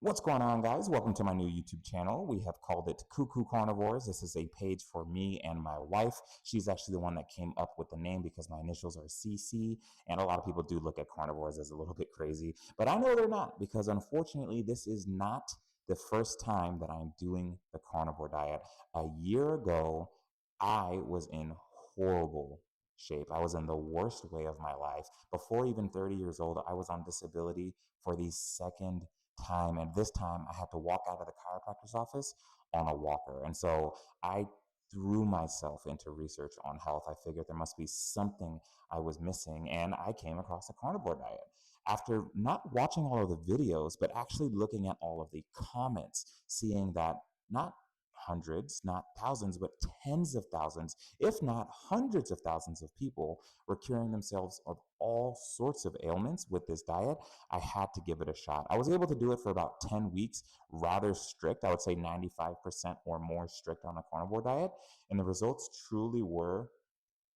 What's going on, guys? Welcome to my new YouTube channel. We have called it Cuckoo Carnivores. This is a page for me and my wife. She's actually the one that came up with the name because my initials are CC, and a lot of people do look at carnivores as a little bit crazy, but I know they're not, because unfortunately this is not the first time that I'm doing the carnivore diet. A year ago, I was in horrible shape. I was in the worst way of my life. Before even 30 years old, I was on disability for the second time. And this time I had to walk out of the chiropractor's office on a walker. And so I threw myself into research on health. I figured there must be something I was missing. And I came across the carnivore diet. After not watching all of the videos, but actually looking at all of the comments, seeing that not hundreds, not thousands, but tens of thousands, if not hundreds of thousands of people were curing themselves of all sorts of ailments with this diet, I had to give it a shot. I was able to do it for about 10 weeks, rather strict. I would say 95% or more strict on the carnivore diet. And the results truly were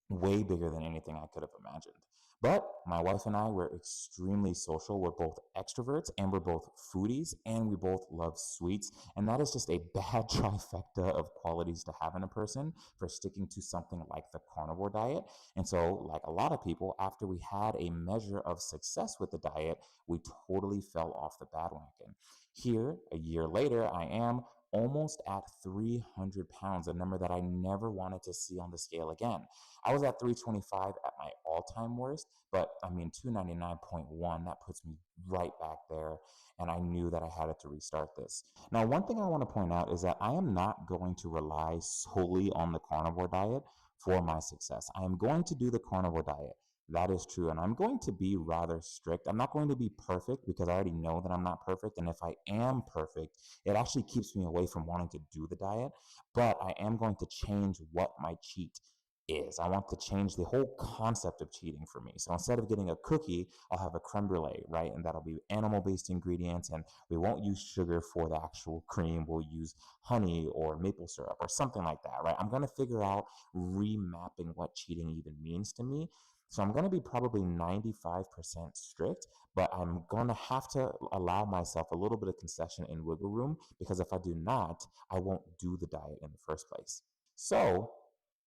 way bigger than anything I could have imagined. But my wife and I were extremely social. We're both extroverts and we're both foodies and we both love sweets. And that is just a bad trifecta of qualities to have in a person for sticking to something like the carnivore diet. And so, like a lot of people, after we had a measure of success with the diet, we totally fell off the bandwagon. Here, a year later, I am almost at 300 pounds, a number that I never wanted to see on the scale again. I was at 325 at my all-time worst, but I mean 299.1, that puts me right back there, and I knew that I had to restart this. Now, one thing I want to point out is that I am not going to rely solely on the carnivore diet for my success. I am going to do the carnivore diet. That is true, and I'm going to be rather strict. I'm not going to be perfect because I already know that I'm not perfect, and if I am perfect, it actually keeps me away from wanting to do the diet, but I am going to change what my cheat is. I want to change the whole concept of cheating for me. So instead of getting a cookie, I'll have a creme brulee, right? And that'll be animal-based ingredients, and we won't use sugar for the actual cream. We'll use honey or maple syrup or something like that, right? I'm going to figure out remapping what cheating even means to me. So I'm going to be probably 95% strict, but I'm going to have to allow myself a little bit of concession and wiggle room, because if I do not, I won't do the diet in the first place. So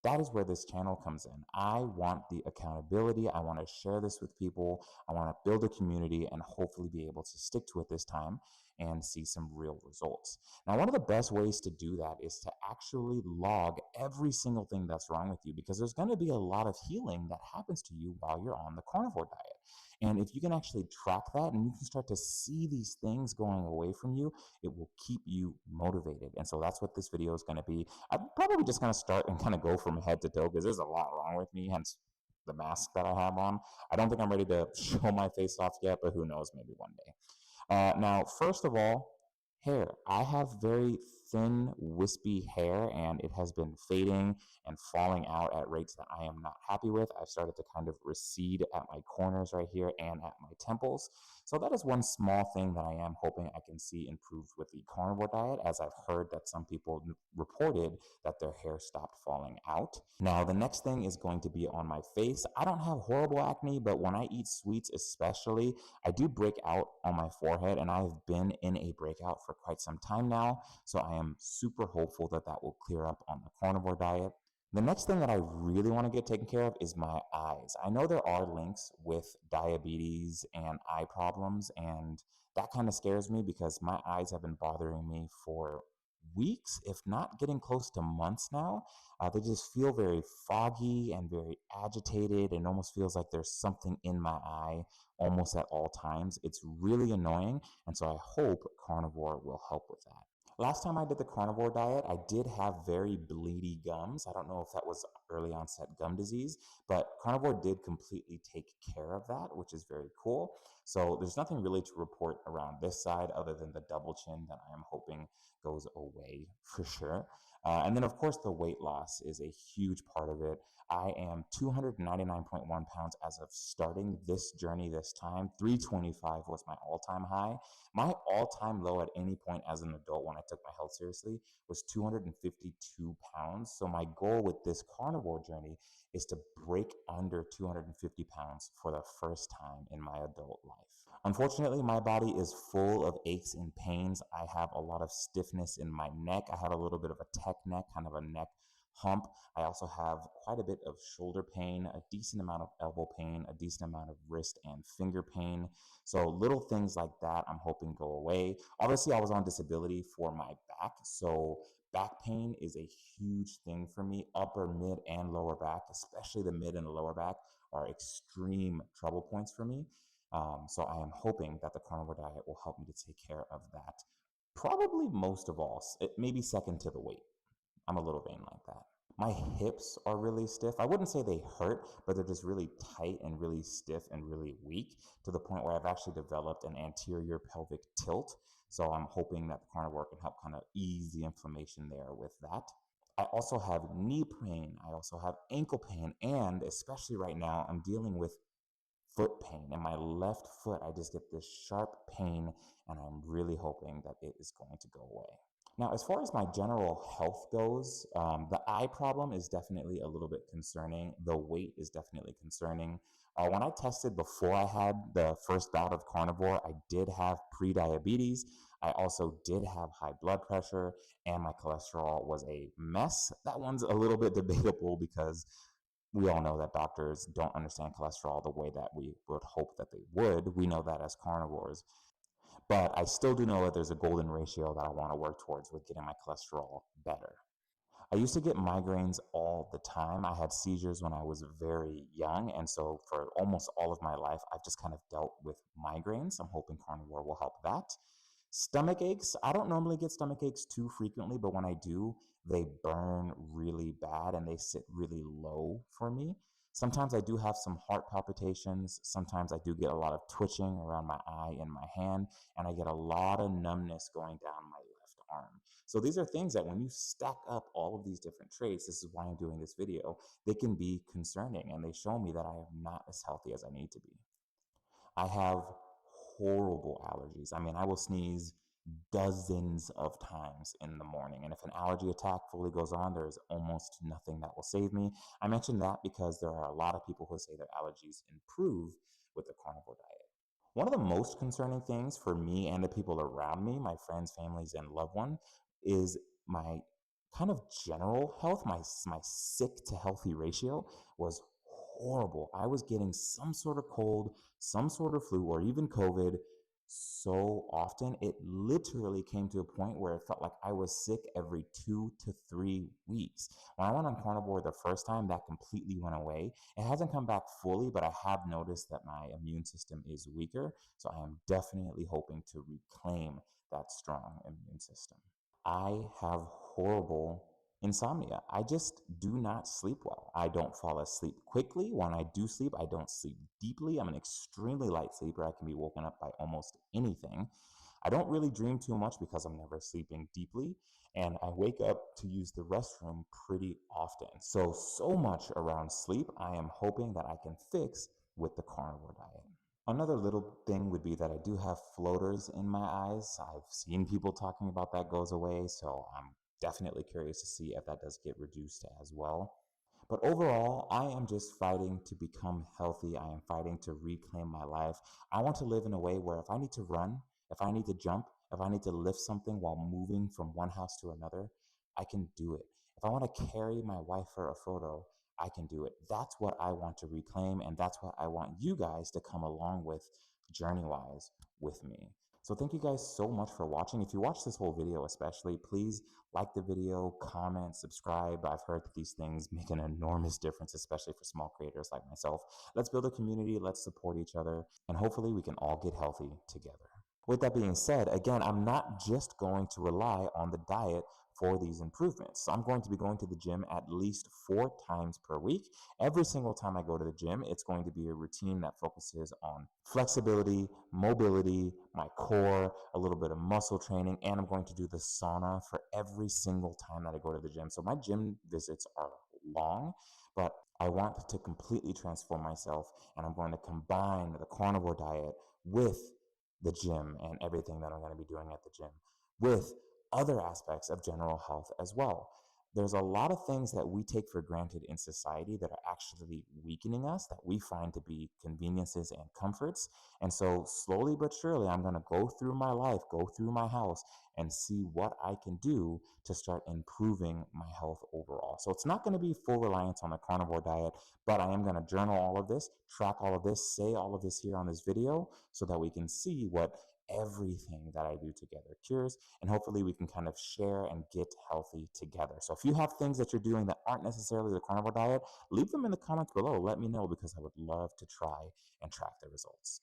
that is where this channel comes in. I want the accountability. I want to share this with people. I want to build a community and hopefully be able to stick to it this time and see some real results. Now, one of the best ways to do that is to actually log every single thing that's wrong with you, because there's going to be a lot of healing that happens to you while you're on the carnivore diet. And if you can actually track that and you can start to see these things going away from you, it will keep you motivated. And so that's what this video is going to be. I'm probably just going to start and kind of go from head to toe because there's a lot wrong with me, hence the mask that I have on. I don't think I'm ready to show my face off yet, but who knows, maybe one day. Now, first of all, hair. I have very thin, wispy hair, and it has been fading and falling out at rates that I am not happy with. I've started to kind of recede at my corners right here and at my temples. So that is one small thing that I am hoping I can see improved with the carnivore diet, as I've heard that some people reported that their hair stopped falling out. Now, the next thing is going to be on my face. I don't have horrible acne, but when I eat sweets especially, I do break out on my forehead, and I've been in a breakout for quite some time now. So I am super hopeful that that will clear up on the carnivore diet. The next thing that I really want to get taken care of is my eyes. I know there are links with diabetes and eye problems, and that kind of scares me because my eyes have been bothering me for weeks, if not getting close to months now. They just feel very foggy and very agitated, and almost feels like there's something in my eye almost at all times. It's really annoying, and so I hope carnivore will help with that. Last time I did the carnivore diet, I did have very bleedy gums. I don't know if that was early onset gum disease, but carnivore did completely take care of that, which is very cool. So there's nothing really to report around this side other than the double chin that I am hoping goes away for sure. And then, of course, the weight loss is a huge part of it. I am 299.1 pounds as of starting this journey this time. 325 was my all-time high. My all-time low at any point as an adult when I took my health seriously was 252 pounds. So my goal with this carnivore journey is to break under 250 pounds for the first time in my adult life. Unfortunately, my body is full of aches and pains. I have a lot of stiffness in my neck. I have a little bit of a tech neck, kind of a neck hump. I also have quite a bit of shoulder pain, a decent amount of elbow pain, a decent amount of wrist and finger pain. So little things like that I'm hoping go away. Obviously, I was on disability for my back. So back pain is a huge thing for me. Upper, mid, and lower back, especially the mid and the lower back, are extreme trouble points for me. So I am hoping that the carnivore diet will help me to take care of that. Probably most of all, it may be second to the weight. I'm a little vain like that. My hips are really stiff. I wouldn't say they hurt, but they're just really tight and really stiff and really weak to the point where I've actually developed an anterior pelvic tilt. So I'm hoping that the carnivore can help kind of ease the inflammation there with that. I also have knee pain. I also have ankle pain. And especially right now, I'm dealing with foot pain. In my left foot, I just get this sharp pain, and I'm really hoping that it is going to go away. Now, as far as my general health goes, the eye problem is definitely a little bit concerning. The weight is definitely concerning. When I tested before I had the first bout of carnivore, I did have pre-diabetes. I also did have high blood pressure, and my cholesterol was a mess. That one's a little bit debatable because we all know that doctors don't understand cholesterol the way that we would hope that they would. We know that as carnivores. But I still do know that there's a golden ratio that I want to work towards with getting my cholesterol better. I used to get migraines all the time. I had seizures when I was very young. And so for almost all of my life, I've just kind of dealt with migraines. I'm hoping carnivore will help that. Stomach aches, I don't normally get stomach aches too frequently, but when I do, they burn really bad and they sit really low for me. Sometimes I do have some heart palpitations. Sometimes I do get a lot of twitching around my eye and my hand, and I get a lot of numbness going down my left arm. So these are things that when you stack up all of these different traits, this is why I'm doing this video, they can be concerning and they show me that I am not as healthy as I need to be. I have horrible allergies. I mean, I will sneeze dozens of times in the morning. And if an allergy attack fully goes on, there's almost nothing that will save me. I mention that because there are a lot of people who say their allergies improve with the carnivore diet. One of the most concerning things for me and the people around me, my friends, families, and loved ones, is my kind of general health. My sick to healthy ratio was horrible. I was getting some sort of cold, some sort of flu, or even COVID so often. It literally came to a point where it felt like I was sick every 2 to 3 weeks. When I went on carnivore the first time, that completely went away. It hasn't come back fully, but I have noticed that my immune system is weaker. So I am definitely hoping to reclaim that strong immune system. I have horrible insomnia. I just do not sleep well. I don't fall asleep quickly. When I do sleep, I don't sleep deeply. I'm an extremely light sleeper. I can be woken up by almost anything. I don't really dream too much because I'm never sleeping deeply. And I wake up to use the restroom pretty often. So much around sleep, I am hoping that I can fix with the carnivore diet. Another little thing would be that I do have floaters in my eyes. I've seen people talking about that goes away, so I'm definitely curious to see if that does get reduced as well. But overall, I am just fighting to become healthy. I am fighting to reclaim my life. I want to live in a way where if I need to run, if I need to jump, if I need to lift something while moving from one house to another, I can do it. If I want to carry my wife for a photo, I can do it. That's what I want to reclaim, and that's what I want you guys to come along with journey-wise with me. So thank you guys so much for watching. If you watch this whole video especially, please like the video, comment, subscribe. I've heard that these things make an enormous difference, especially for small creators like myself. Let's build a community, let's support each other, and hopefully we can all get healthy together. With that being said, again, I'm not just going to rely on the diet for these improvements. So I'm going to be going to the gym at least 4 times per week. Every single time I go to the gym, it's going to be a routine that focuses on flexibility, mobility, my core, a little bit of muscle training, and I'm going to do the sauna for every single time that I go to the gym. So my gym visits are long, but I want to completely transform myself, and I'm going to combine the carnivore diet with the gym and everything that I'm going to be doing at the gym with other aspects of general health as well. there's a lot of things that we take for granted in society that are actually weakening us, that we find to be conveniences and comforts. And so, slowly but surely, I'm going to go through my life, go through my house, and see what I can do to start improving my health overall. So, it's not going to be full reliance on the carnivore diet, but I am going to journal all of this, track all of this, say all of this here on this video so that we can see what everything that I do together cures, and hopefully we can kind of share and get healthy together. So if you have things that you're doing that aren't necessarily the carnivore diet, leave them in the comments below. Let me know because I would love to try and track the results.